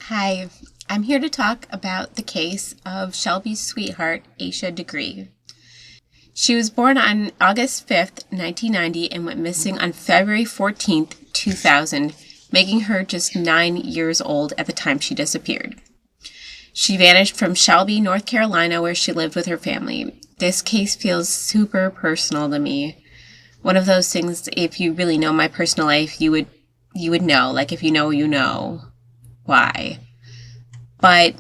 Hi, I'm here to talk about the case of Shelby's sweetheart, Asha Degree. She was born on August 5th, 1990, and went missing on February 14th, 2000, making her just 9 years old at the time she disappeared. She vanished from Shelby, North Carolina, where she lived with her family. This case feels super personal to me. One of those things, if you really know my personal life, you would know. Like, if you know, you know why. But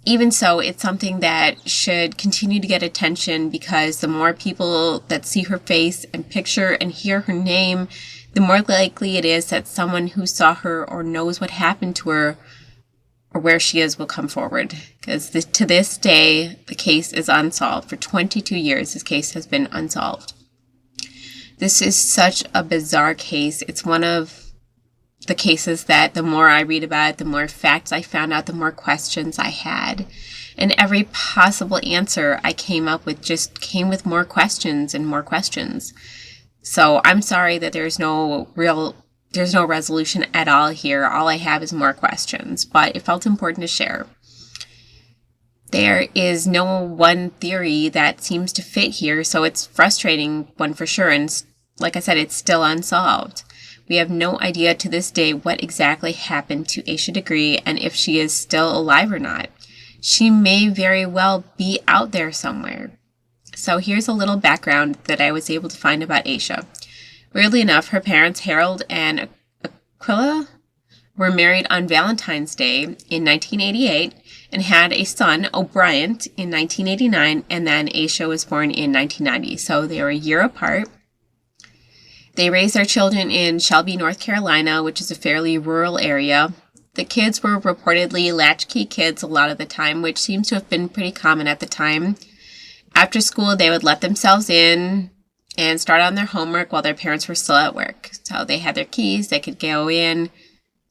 even so, it's something that should continue to get attention, because the more people that see her face and picture and hear her name, the more likely it is that someone who saw her or knows what happened to her or where she is will come forward. Because to this day, the case is unsolved. For 22 years, this case has been unsolved. This is such a bizarre case. It's one of the cases that the more I read about it, the more facts I found out, the more questions I had. And every possible answer I came up with just came with more questions and more questions. So I'm sorry that there's no resolution at all here. All I have is more questions, but it felt important to share. There is no one theory that seems to fit here, so it's frustrating, one for sure. And like I said, it's still unsolved. We have no idea to this day what exactly happened to Asha Degree and if she is still alive or not. She may very well be out there somewhere. So here's a little background that I was able to find about Asha. Weirdly enough, her parents, Harold and Aquila, were married on Valentine's Day in 1988 and had a son, O'Brien, in 1989, and then Asha was born in 1990. So they were a year apart. They raised their children in Shelby, North Carolina, which is a fairly rural area. The kids were reportedly latchkey kids a lot of the time, which seems to have been pretty common at the time. After school, they would let themselves in and start on their homework while their parents were still at work. So they had their keys, they could go in,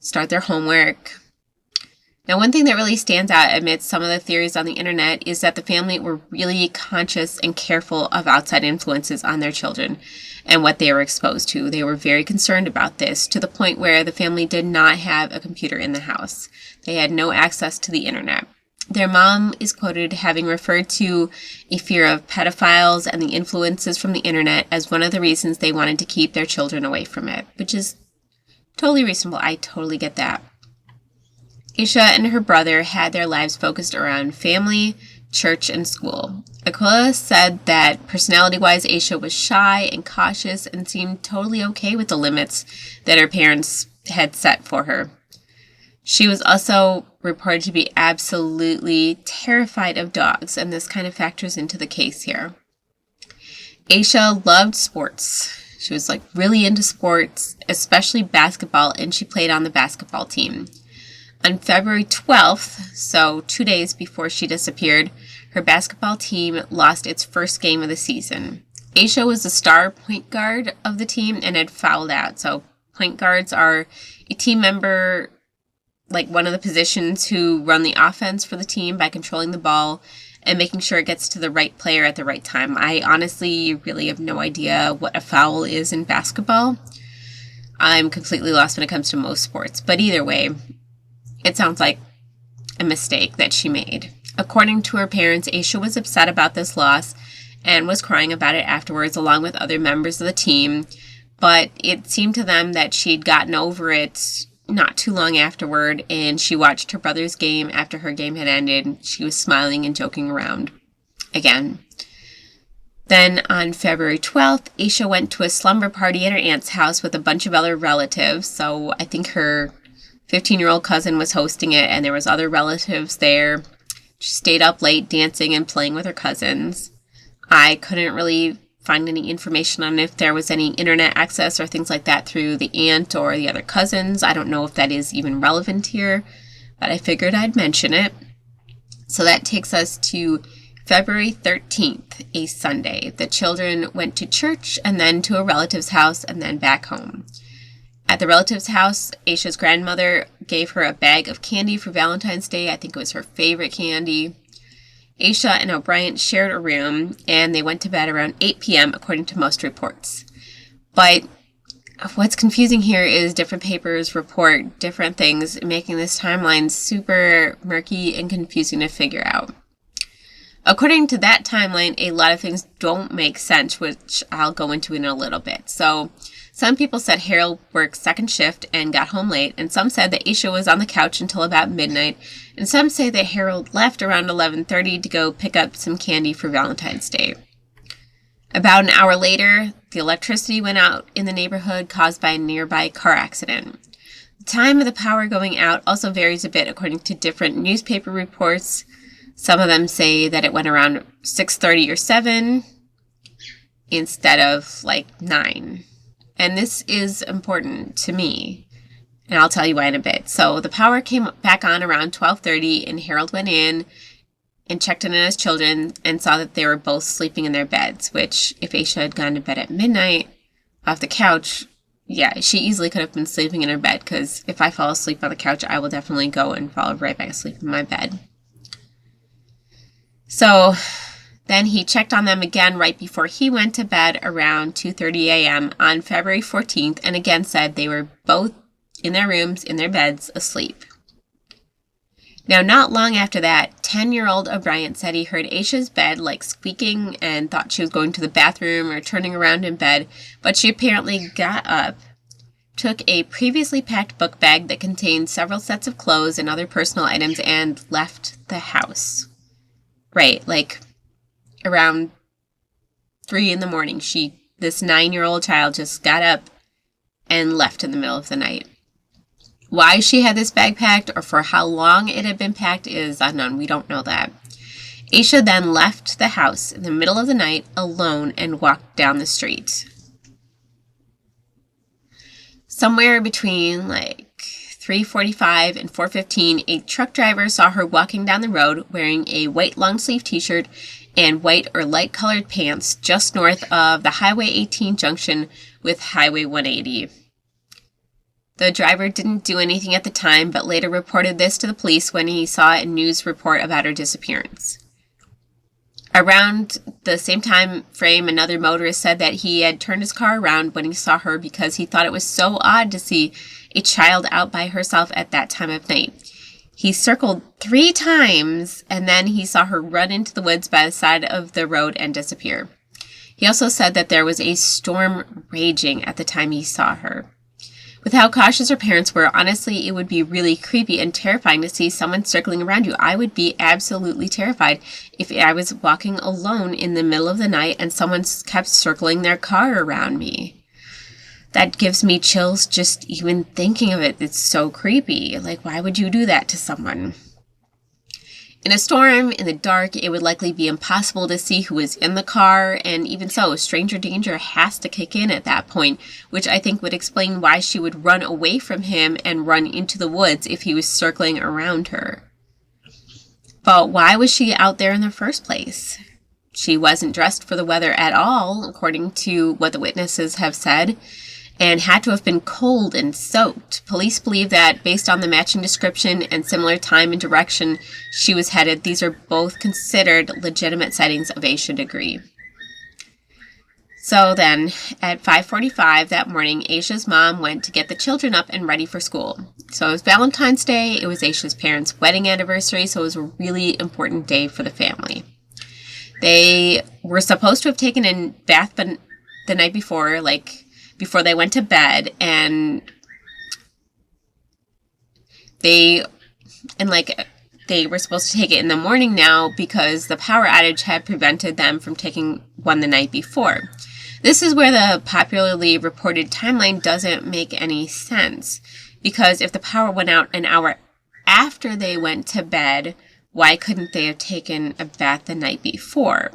start their homework. Now, one thing that really stands out amidst some of the theories on the internet is that the family were really conscious and careful of outside influences on their children and what they were exposed to. They were very concerned about this, to the point where the family did not have a computer in the house. They had no access to the internet. Their mom is quoted having referred to a fear of pedophiles and the influences from the internet as one of the reasons they wanted to keep their children away from it, which is totally reasonable. I totally get that. Asha and her brother had their lives focused around family, church, and school. Aquila said that personality-wise, Asha was shy and cautious and seemed totally okay with the limits that her parents had set for her. She was also reported to be absolutely terrified of dogs, and this kind of factors into the case here. Asha loved sports. She was really into sports, especially basketball, and she played on the basketball team. On February 12th, so 2 days before she disappeared, her basketball team lost its first game of the season. Asha was the star point guard of the team and had fouled out. So point guards are a team member, like one of the positions who run the offense for the team by controlling the ball and making sure it gets to the right player at the right time. I honestly really have no idea what a foul is in basketball. I'm completely lost when it comes to most sports. But either way, it sounds like a mistake that she made. According to her parents, Asha was upset about this loss and was crying about it afterwards, along with other members of the team. But it seemed to them that she'd gotten over it not too long afterward, and she watched her brother's game after her game had ended. She was smiling and joking around again. Then on February 12th, Asha went to a slumber party at her aunt's house with a bunch of other relatives. So I think her 15-year-old cousin was hosting it, and there was other relatives there. She stayed up late dancing and playing with her cousins. I couldn't really find any information on if there was any internet access or things like that through the aunt or the other cousins. I don't know if that is even relevant here, but I figured I'd mention it. So that takes us to February 13th, a Sunday. The children went to church and then to a relative's house and then back home. At the relative's house, Asha's grandmother gave her a bag of candy for Valentine's Day. I think it was her favorite candy. Asha and O'Brien shared a room, and they went to bed around 8 p.m., according to most reports. But what's confusing here is different papers report different things, making this timeline super murky and confusing to figure out. According to that timeline, a lot of things don't make sense, which I'll go into in a little bit. So some people said Harold worked second shift and got home late, and some said that Asha was on the couch until about midnight, and some say that Harold left around 11:30 to go pick up some candy for Valentine's Day. About an hour later, the electricity went out in the neighborhood caused by a nearby car accident. The time of the power going out also varies a bit according to different newspaper reports. Some of them say that it went around 6:30 or 7 instead of 9. And this is important to me, and I'll tell you why in a bit. So the power came back on around 12:30, and Harold went in and checked in on his children and saw that they were both sleeping in their beds, which if Asha had gone to bed at midnight off the couch, yeah, she easily could have been sleeping in her bed, because if I fall asleep on the couch, I will definitely go and fall right back asleep in my bed. So then he checked on them again right before he went to bed around 2:30 a.m. on February 14th, and again said they were both in their rooms, in their beds, asleep. Now, not long after that, 10-year-old O'Brien said he heard Asha's bed squeaking and thought she was going to the bathroom or turning around in bed, but she apparently got up, took a previously packed book bag that contained several sets of clothes and other personal items, and left the house. Right, around 3 in the morning, this 9-year-old child just got up and left in the middle of the night. Why she had this bag packed or for how long it had been packed is unknown. We don't know that. Asha then left the house in the middle of the night alone and walked down the street. Somewhere between 3:45 and 4:15, a truck driver saw her walking down the road wearing a white long-sleeve t-shirt and white or light-colored pants just north of the Highway 18 junction with Highway 180. The driver didn't do anything at the time, but later reported this to the police when he saw a news report about her disappearance. Around the same time frame, another motorist said that he had turned his car around when he saw her because he thought it was so odd to see a child out by herself at that time of night. He circled 3 times, and then he saw her run into the woods by the side of the road and disappear. He also said that there was a storm raging at the time he saw her. With how cautious her parents were, honestly, it would be really creepy and terrifying to see someone circling around you. I would be absolutely terrified if I was walking alone in the middle of the night and someone kept circling their car around me. That gives me chills just even thinking of it. It's so creepy. Why would you do that to someone? In a storm, in the dark, it would likely be impossible to see who was in the car, and even so, stranger danger has to kick in at that point, which I think would explain why she would run away from him and run into the woods if he was circling around her. But why was she out there in the first place? She wasn't dressed for the weather at all, according to what the witnesses have said, and had to have been cold and soaked. Police believe that based on the matching description and similar time and direction she was headed, these are both considered legitimate sightings of Asha Degree. So then, at 5:45 that morning, Asha's mom went to get the children up and ready for school. So it was Valentine's Day, it was Asha's parents' wedding anniversary, so it was a really important day for the family. They were supposed to have taken a bath the night before, before they went to bed, and they were supposed to take it in the morning now because the power outage had prevented them from taking one the night before. This is where the popularly reported timeline doesn't make any sense, because if the power went out an hour after they went to bed, why couldn't they have taken a bath the night before?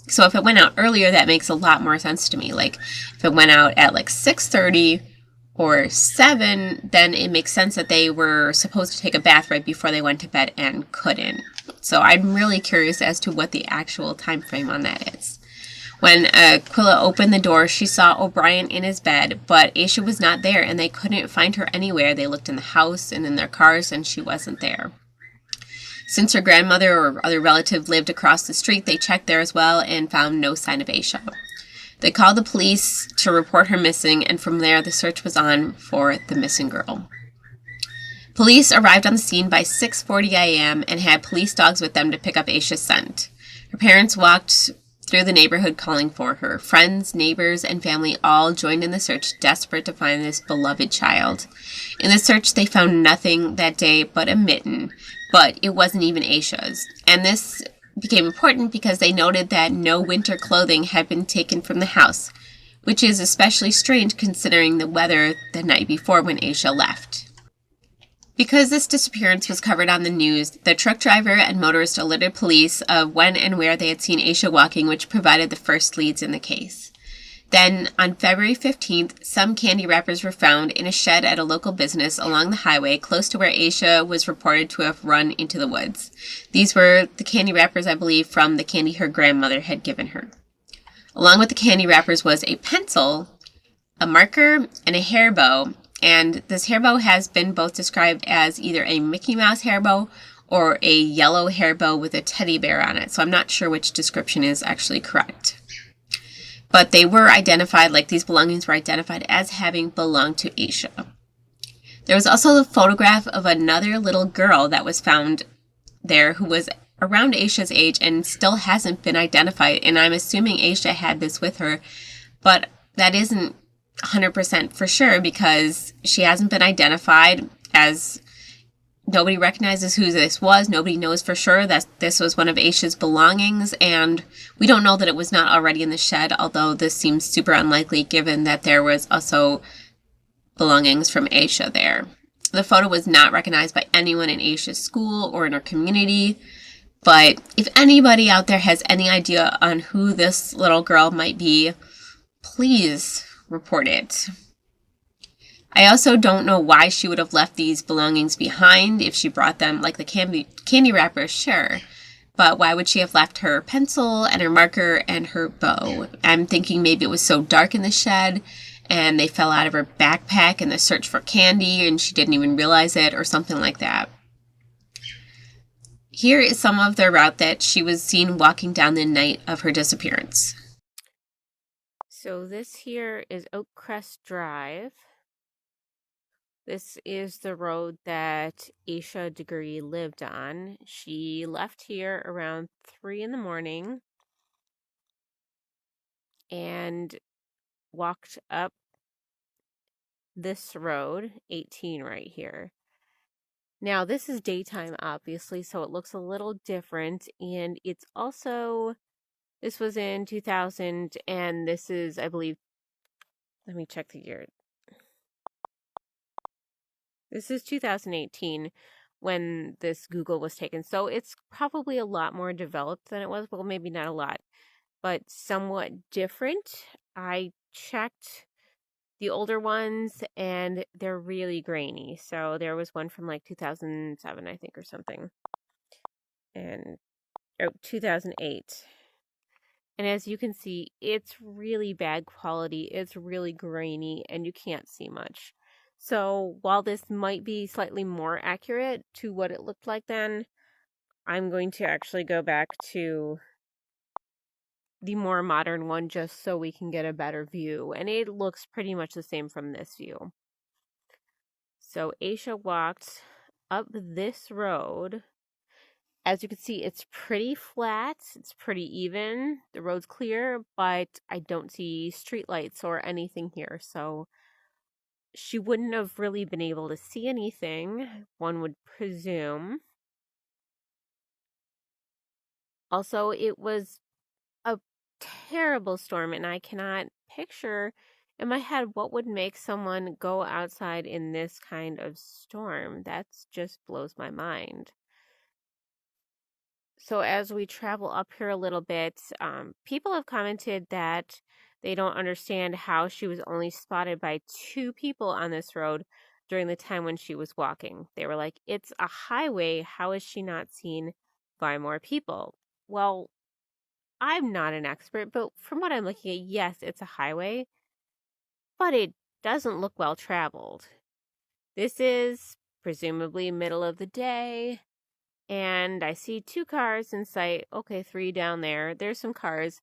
So if it went out earlier, that makes a lot more sense to me. If it went out at 6:30 or 7, then it makes sense that they were supposed to take a bath right before they went to bed and couldn't. So I'm really curious as to what the actual time frame on that is. When Aquila opened the door, she saw O'Brien in his bed, but Asha was not there, and they couldn't find her anywhere. They looked in the house and in their cars, and she wasn't there. Since her grandmother or other relative lived across the street, they checked there as well and found no sign of Asha. They called the police to report her missing, and from there the search was on for the missing girl. Police arrived on the scene by 6:40 a.m. and had police dogs with them to pick up Asha's scent. Her parents walked through the neighborhood calling for her. Friends, neighbors, and family all joined in the search, desperate to find this beloved child. In the search, they found nothing that day but a mitten, but it wasn't even Asha's. And this became important because they noted that no winter clothing had been taken from the house, which is especially strange considering the weather the night before when Asha left. Because this disappearance was covered on the news, the truck driver and motorist alerted police of when and where they had seen Asha walking, which provided the first leads in the case. Then, on February 15th, some candy wrappers were found in a shed at a local business along the highway close to where Asha was reported to have run into the woods. These were the candy wrappers, I believe, from the candy her grandmother had given her. Along with the candy wrappers was a pencil, a marker, and a hair bow. And this hair bow has been both described as either a Mickey Mouse hair bow or a yellow hair bow with a teddy bear on it. So I'm not sure which description is actually correct. But they were identified, like these belongings were identified as having belonged to Asha. There was also a photograph of another little girl that was found there who was around Asha's age and still hasn't been identified. And I'm assuming Asha had this with her, but that isn't 100% for sure because she hasn't been identified, as nobody recognizes who this was. Nobody knows for sure that this was one of Asha's belongings, and we don't know that it was not already in the shed, although this seems super unlikely given that there was also belongings from Asha there. The photo was not recognized by anyone in Asha's school or in her community, but if anybody out there has any idea on who this little girl might be, please report it. I also don't know why she would have left these belongings behind if she brought them, like the candy wrappers, sure. But why would she have left her pencil and her marker and her bow? I'm thinking maybe it was so dark in the shed and they fell out of her backpack in the search for candy and she didn't even realize it or something like that. Here is some of the route that she was seen walking down the night of her disappearance. So this here is Oakcrest Drive. This is the road that Asha Degree lived on. She left here around 3 in the morning and walked up this road, 18 right here. Now, this is daytime, obviously, so it looks a little different. And it's also, this was in 2000, and this is, I believe, let me check the year. This is 2018 when this Google was taken. So it's probably a lot more developed than it was. Well, maybe not a lot, but somewhat different. I checked the older ones and they're really grainy. So there was one from like 2007, I think, or something. And 2008. And as you can see, it's really bad quality. It's really grainy and you can't see much. So while this might be slightly more accurate to what it looked like then, I'm going to actually go back to the more modern one just so we can get a better view. And it looks pretty much the same from this view. So Asha walked up this road. As you can see, it's pretty flat. It's pretty even. The road's clear, but I don't see streetlights or anything here. So she wouldn't have really been able to see anything, one would presume. Also, it was a terrible storm, and I cannot picture in my head what would make someone go outside in this kind of storm. That just blows my mind. So as we travel up here a little bit, people have commented that they don't understand how she was only spotted by 2 people on this road during the time when she was walking. They were like, it's a highway. How is she not seen by more people? Well, I'm not an expert, but from what I'm looking at, yes, it's a highway, but it doesn't look well traveled. This is presumably middle of the day. And I see 2 cars in sight. Okay, 3 down there. There's some cars.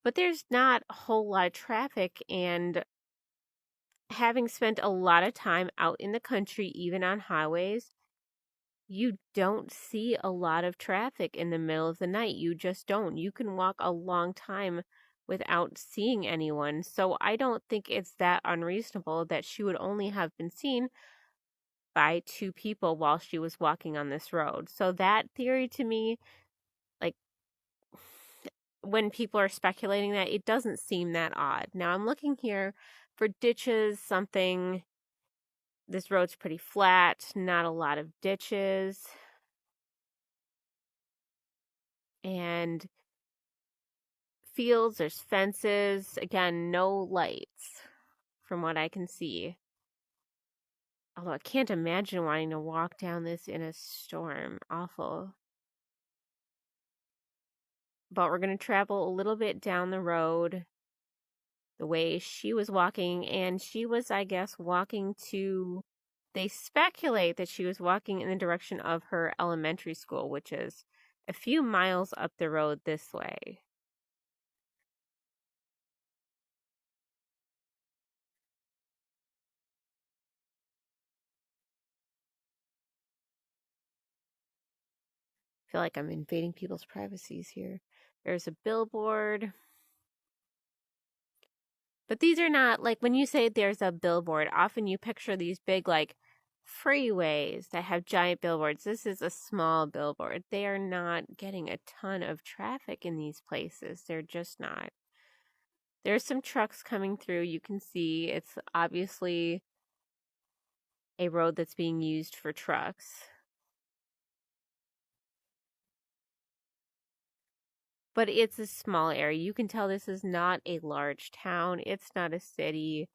but there's not a whole lot of traffic. And having spent a lot of time out in the country, even on highways, you don't see a lot of traffic in the middle of the night. You just don't. You can walk a long time without seeing anyone. So I don't think it's that unreasonable that she would only have been seen by two people while she was walking on this road. So that theory to me, like, when people are speculating that, it doesn't seem that odd. Now I'm looking here for ditches, something. This road's pretty flat, not a lot of ditches. And fields, there's fences. Again, no lights from what I can see. Although I can't imagine wanting to walk down this in a storm. Awful. But we're going to travel a little bit down the road the way she was walking. And she was, I guess, walking to. They speculate that she was walking in the direction of her elementary school, which is a few miles up the road this way. I feel like I'm invading people's privacies here. There's a billboard. But these are not, like, when you say there's a billboard, often you picture these big, like, freeways that have giant billboards. This is a small billboard. They are not getting a ton of traffic in these places. They're just not. There's some trucks coming through. You can see it's obviously a road that's being used for trucks. But it's a small area. You can tell this is not a large town. It's not a city.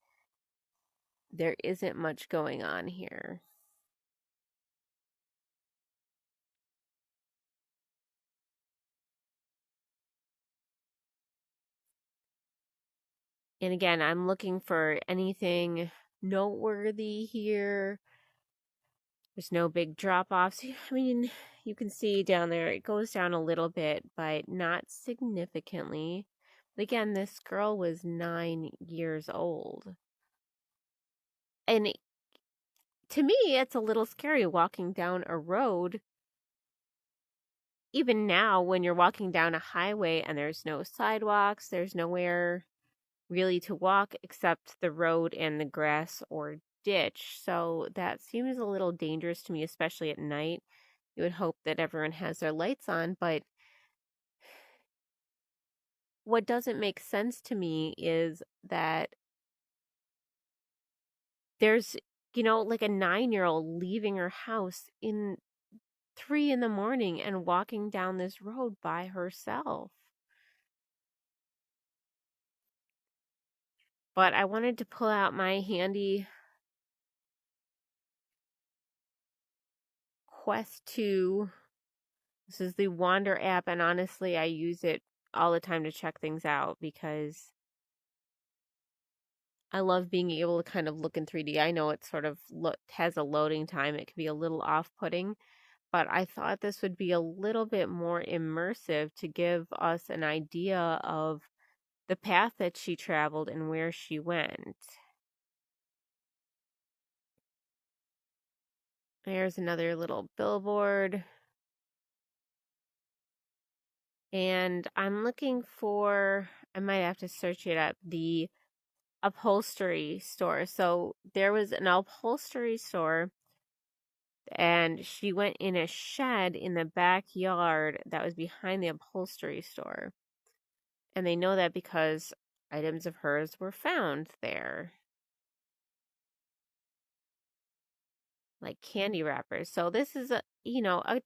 There isn't much going on here. And again, I'm looking for anything noteworthy here. There's no big drop offs. I mean, you can see down there, it goes down a little bit, but not significantly. But again, this girl was 9 years old. And to me, it's a little scary walking down a road. Even now, when you're walking down a highway and there's no sidewalks, there's nowhere really to walk except the road and the grass or ditch. So that seems a little dangerous to me, especially at night. You would hope that everyone has their lights on, but what doesn't make sense to me is that there's, like a 9-year-old leaving her house in 3 in the morning and walking down this road by herself. But I wanted to pull out my handy Quest 2. This is the Wander app, and honestly, I use it all the time to check things out because I love being able to kind of look in 3D. I know it sort of has a loading time. It can be a little off-putting, but I thought this would be a little bit more immersive to give us an idea of the path that she traveled and where she went. There's another little billboard. And I'm looking for, I might have to search it up, the upholstery store. So there was an upholstery store, and she went in a shed in the backyard that was behind the upholstery store. And they know that because items of hers were found there, like candy wrappers. So this is a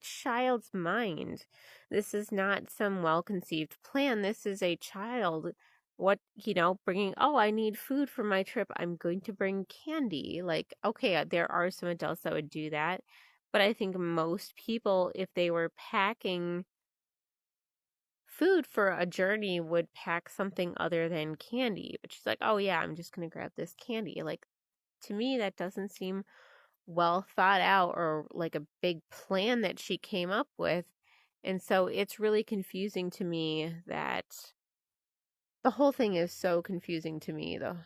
child's mind. This is not some well-conceived plan. This is a child bringing, oh, I need food for my trip. I'm going to bring candy. Like, okay, there are some adults that would do that, but I think most people, if they were packing food for a journey, would pack something other than candy. But she's like, oh yeah, I'm just going to grab this candy. Like, to me, that doesn't seem well thought out or like a big plan that she came up with. And so it's really confusing to me that The whole thing is so confusing to me, though,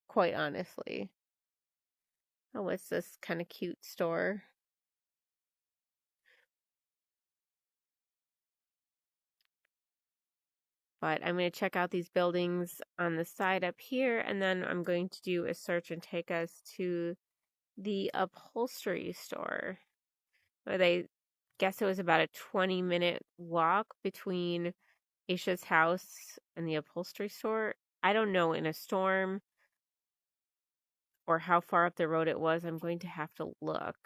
quite honestly. Oh, what's this kind of cute store? But I'm going to check out these buildings on the side up here, and then I'm going to do a search and take us to the upholstery store. Where they guess it was about a 20-minute walk between Aisha's house and the upholstery store. I don't know, in a storm or how far up the road it was. I'm going to have to look.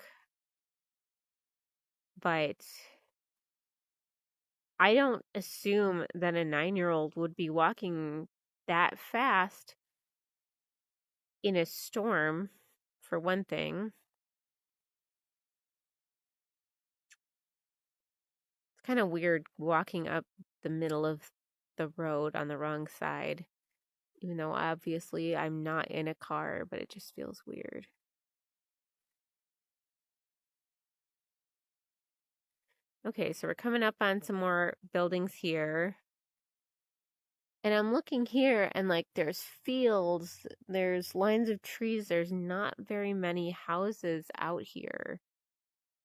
But I don't assume that a 9-year-old would be walking that fast in a storm, for one thing. It's kind of weird walking up the middle of the road on the wrong side, even though obviously I'm not in a car, but it just feels weird. Okay, so we're coming up on some more buildings here. And I'm looking here and like there's fields, there's lines of trees, there's not very many houses out here.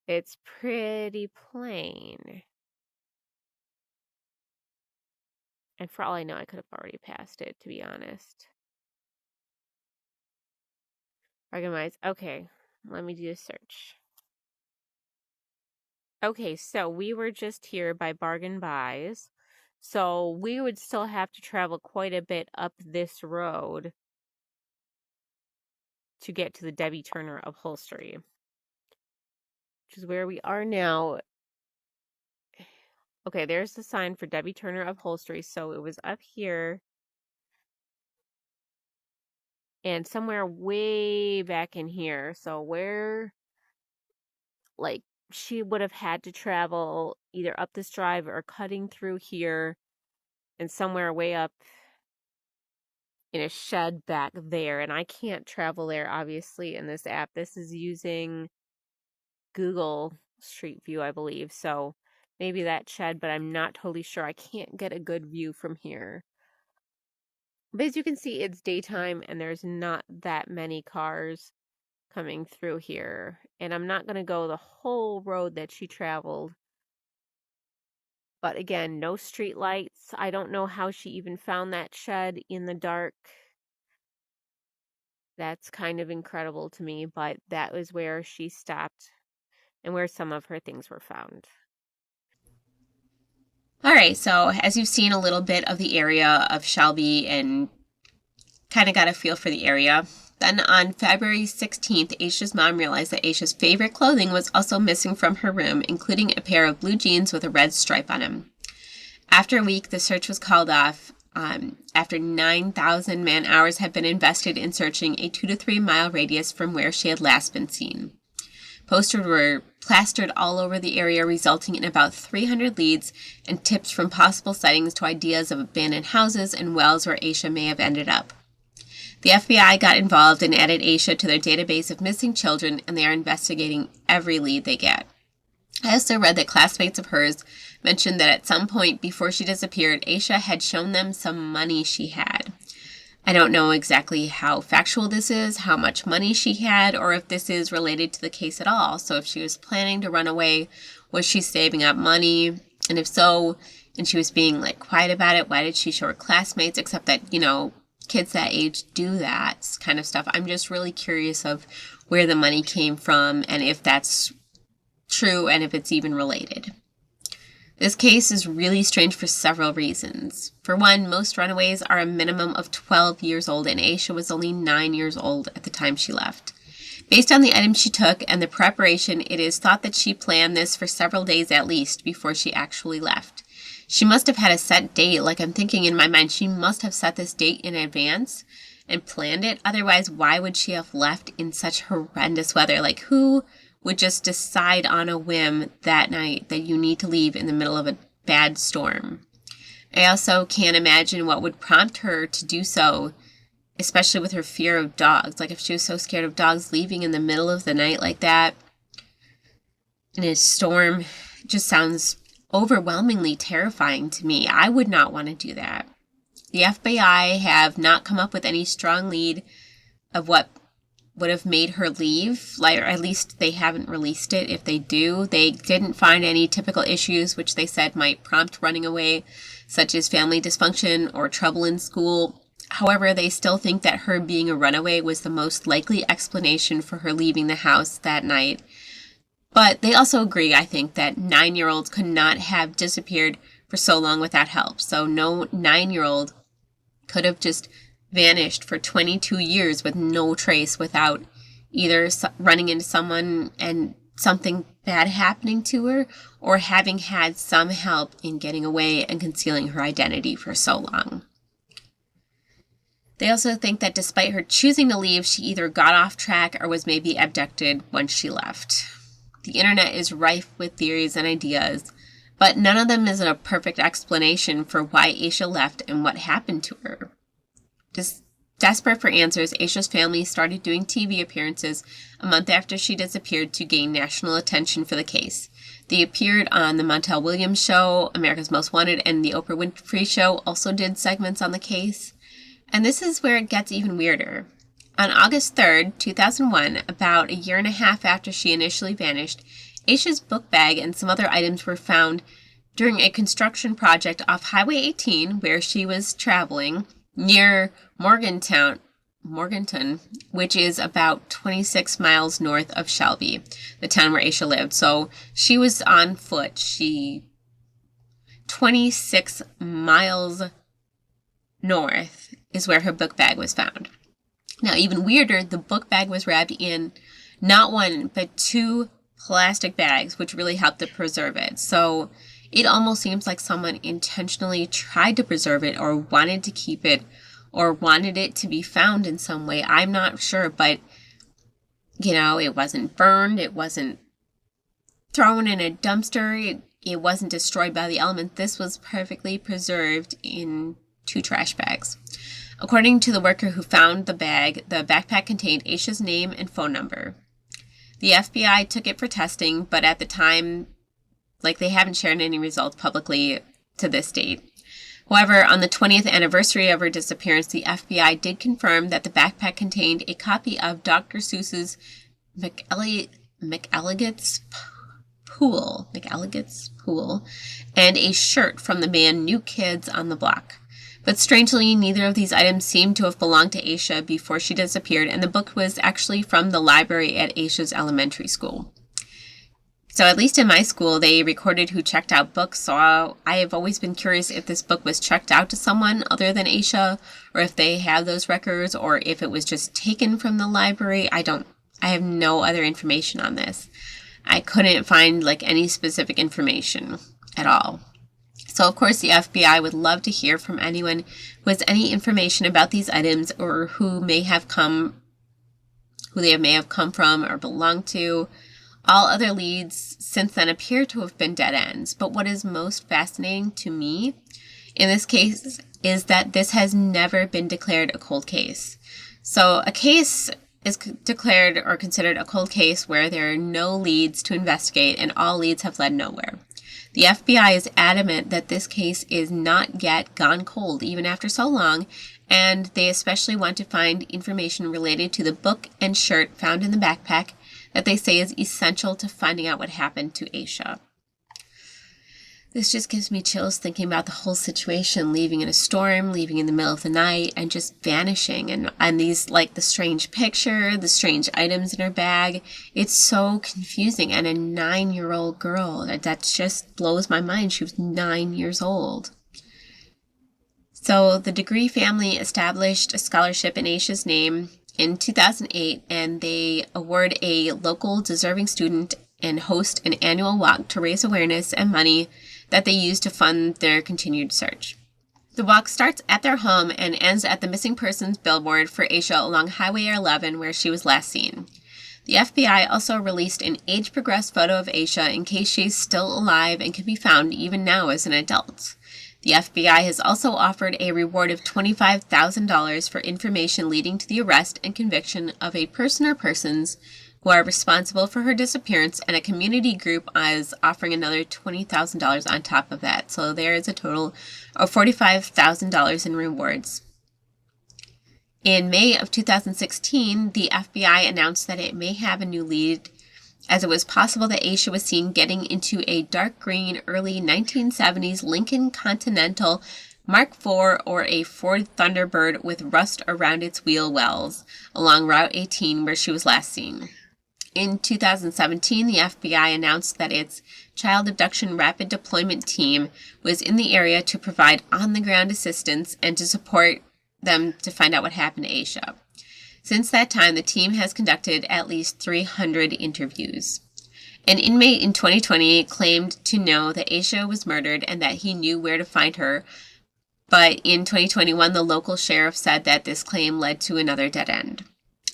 It's pretty plain. And for all I know, I could have already passed it, to be honest. Organize. Okay, let me do a search. Okay, so we were just here by Bargain Buys. So we would still have to travel quite a bit up this road to get to the Debbie Turner Upholstery, which is where we are now. Okay, there's the sign for Debbie Turner Upholstery. So it was up here and somewhere way back in here. So where, like, she would have had to travel either up this drive or cutting through here and somewhere way up in a shed back there. And I can't travel there, obviously, in this app. This is using Google Street View, I believe. So maybe that shed, but I'm not totally sure. I can't get a good view from here. But as you can see, it's daytime and there's not that many cars coming through here. And I'm not going to go the whole road that she traveled. But again, no street lights. I don't know how she even found that shed in the dark. That's kind of incredible to me, but that was where she stopped and where some of her things were found. All right, so as you've seen a little bit of the area of Shelby and kind of got a feel for the area, then on February 16th, Aisha's mom realized that Aisha's favorite clothing was also missing from her room, including a pair of blue jeans with a red stripe on them. After a week, the search was called off after 9,000 man-hours had been invested in searching a 2 to 3 mile radius from where she had last been seen. Posters were plastered all over the area, resulting in about 300 leads and tips from possible sightings to ideas of abandoned houses and wells where Aisha may have ended up. The FBI got involved and added Aisha to their database of missing children, and they are investigating every lead they get. I also read that classmates of hers mentioned that at some point before she disappeared, Aisha had shown them some money she had. I don't know exactly how factual this is, how much money she had, or if this is related to the case at all. So if she was planning to run away, was she saving up money? And if so, and she was being like quiet about it, why did she show her classmates? Except that, kids that age do that kind of stuff. I'm just really curious of where the money came from and if that's true and if it's even related. This case is really strange for several reasons. For one, most runaways are a minimum of 12 years old, and Aisha was only 9 years old at the time she left. Based on the items she took and the preparation, it is thought that she planned this for several days at least before she actually left. She must have had a set date, like I'm thinking in my mind, she must have set this date in advance and planned it. Otherwise, why would she have left in such horrendous weather? Like, who would just decide on a whim that night that you need to leave in the middle of a bad storm? I also can't imagine what would prompt her to do so, especially with her fear of dogs. Like if she was so scared of dogs, leaving in the middle of the night like that in a storm just sounds overwhelmingly terrifying to me. I would not want to do that. The FBI have not come up with any strong lead of what would have made her leave, or at least they haven't released it. If they do, they didn't find any typical issues which they said might prompt running away, such as family dysfunction or trouble in school. However, they still think that her being a runaway was the most likely explanation for her leaving the house that night. But they also agree, I think, that 9-year-olds could not have disappeared for so long without help. So no 9-year-old could have just vanished for 22 years with no trace without either running into someone and something bad happening to her, or having had some help in getting away and concealing her identity for so long. They also think that despite her choosing to leave, she either got off track or was maybe abducted once she left. The internet is rife with theories and ideas, but none of them is a perfect explanation for why Asha left and what happened to her. Just desperate for answers, Asha's family started doing TV appearances a month after she disappeared to gain national attention for the case. They appeared on the Montel Williams Show, America's Most Wanted, and the Oprah Winfrey Show also did segments on the case. And this is where it gets even weirder. On August 3rd, 2001, about a year and a half after she initially vanished, Asha's book bag and some other items were found during a construction project off Highway 18 where she was traveling near Morganton, which is about 26 miles north of Shelby, the town where Asha lived. So she was on foot. 26 miles north is where her book bag was found. Now, even weirder, the book bag was wrapped in not one, but 2 plastic bags, which really helped to preserve it. So it almost seems like someone intentionally tried to preserve it or wanted to keep it or wanted it to be found in some way. I'm not sure, but, it wasn't burned. It wasn't thrown in a dumpster. It wasn't destroyed by the element. This was perfectly preserved in 2 trash bags. According to the worker who found the bag, the backpack contained Asha's name and phone number. The FBI took it for testing, but at the time, they haven't shared any results publicly to this date. However, on the 20th anniversary of her disappearance, the FBI did confirm that the backpack contained a copy of Dr. Seuss's McElligot's Pool, and a shirt from the band New Kids on the Block. But strangely, neither of these items seemed to have belonged to Asha before she disappeared, and the book was actually from the library at Asha's elementary school. So at least in my school, they recorded who checked out books, so I have always been curious if this book was checked out to someone other than Asha, or if they have those records, or if it was just taken from the library. I have no other information on this. I couldn't find any specific information at all. So of course the FBI would love to hear from anyone who has any information about these items or who they may have come from or belong to. All other leads since then appear to have been dead ends. But what is most fascinating to me in this case is that this has never been declared a cold case. So a case is declared or considered a cold case where there are no leads to investigate and all leads have led nowhere. The FBI is adamant that this case is not yet gone cold even after so long, and they especially want to find information related to the book and shirt found in the backpack that they say is essential to finding out what happened to Asha. This just gives me chills thinking about the whole situation, leaving in a storm, leaving in the middle of the night, and just vanishing. And these, the strange picture, the strange items in her bag. It's so confusing. And a 9-year-old girl, that just blows my mind. She was 9 years old. So the Degree family established a scholarship in Asha's name in 2008, and they award a local deserving student and host an annual walk to raise awareness and money that they use to fund their continued search. The walk starts at their home and ends at the missing persons billboard for Asha along Highway 11 where she was last seen. The FBI also released an age-progressed photo of Asha in case she's still alive and can be found even now as an adult. The FBI has also offered a reward of $25,000 for information leading to the arrest and conviction of a person or persons who are responsible for her disappearance, and a community group is offering another $20,000 on top of that. So there is a total of $45,000 in rewards. In May of 2016, the FBI announced that it may have a new lead, as it was possible that Asha was seen getting into a dark green early 1970s Lincoln Continental Mark IV or a Ford Thunderbird with rust around its wheel wells along Route 18 where she was last seen. In 2017, the FBI announced that its Child Abduction Rapid Deployment Team was in the area to provide on-the-ground assistance and to support them to find out what happened to Asha. Since that time, the team has conducted at least 300 interviews. An inmate in 2020 claimed to know that Asha was murdered and that he knew where to find her, but in 2021, the local sheriff said that this claim led to another dead end.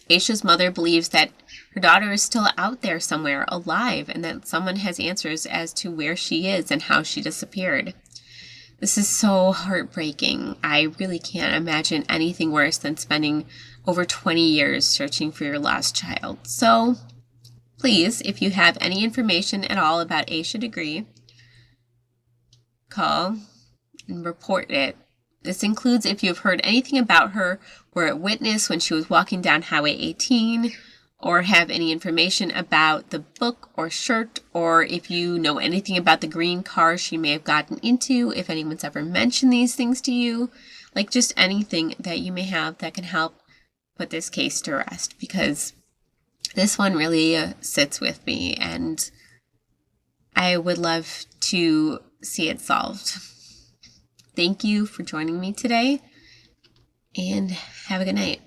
Asha's mother believes that her daughter is still out there somewhere, alive, and that someone has answers as to where she is and how she disappeared. This is so heartbreaking. I really can't imagine anything worse than spending over 20 years searching for your lost child. So, please, if you have any information at all about Asha Degree, call and report it. This includes if you've heard anything about her, were a witness when she was walking down Highway 18, or have any information about the book or shirt, or if you know anything about the green car she may have gotten into, if anyone's ever mentioned these things to you, like just anything that you may have that can help put this case to rest, because this one really sits with me and I would love to see it solved. Thank you for joining me today, and have a good night.